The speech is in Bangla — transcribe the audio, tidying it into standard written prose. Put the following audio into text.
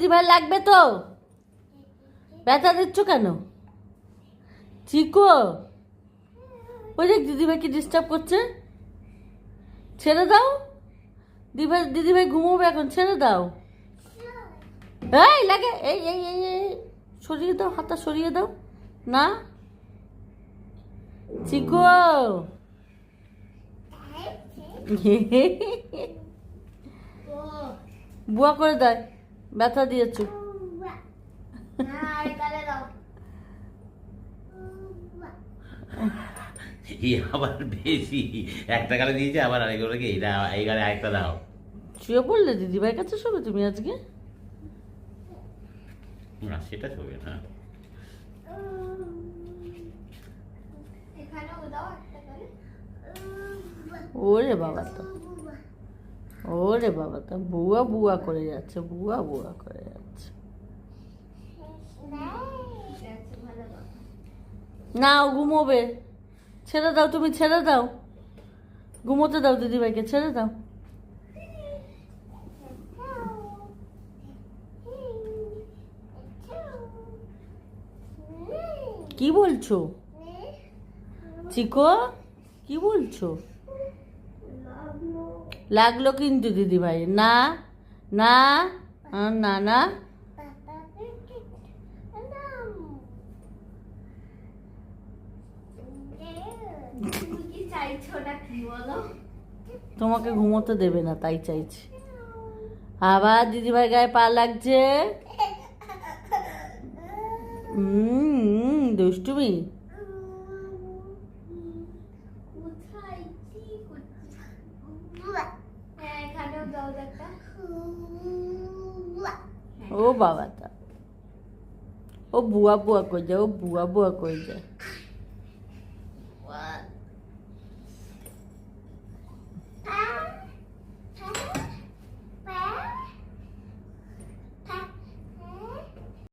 দিদিভাই লাগবে তো? ব্যথা দিচ্ছ কেন চিকো? ওই যে দিদিভাইকে ডিস্টার্ব করছে, ছেড়ে দাও। দিদিভাই ঘুমোবে এখন, ছেড়ে দাও। এই লাগে, এই এই এই এই সরিয়ে দাও, হাতটা সরিয়ে দাও না চিকো। বুয়া করে দেয়, ব্যথা দিয়েছো। আবার বেশি একটা গালে দিয়েছে, আবার আরেক ওটাকে এই গালে আরেকটা দাও। শুয়ে পড়লে দিদিভাইয়ের কাছে শোবে তুমি আজকে? না সেটা শোবে না। ওরে বাবা তো, ওরে বাবা তো বুয়া বুয়া করে যাচ্ছে, বুয়া বুয়া করে যাচ্ছে। না ও ঘুমোবে, ছেড়ে দাও, তুমি ছেড়ে দাও, ঘুমোতে দাও দিদিভাইকে, ছেড়ে দাও। কি বলছো চিকো, কি বলছো? লাগলো কিন্তু দিদিভাই, না না না না। তোমাকে ঘুমোতে দেবে না তাই চাইছি। আবার দিদিভাই গায়ে পা লাগছে। দুষ্টুমি। ও বাবা তা, ও বুয়া বুয়া করে যায়, ও বুয়া বুয়া করে যায়।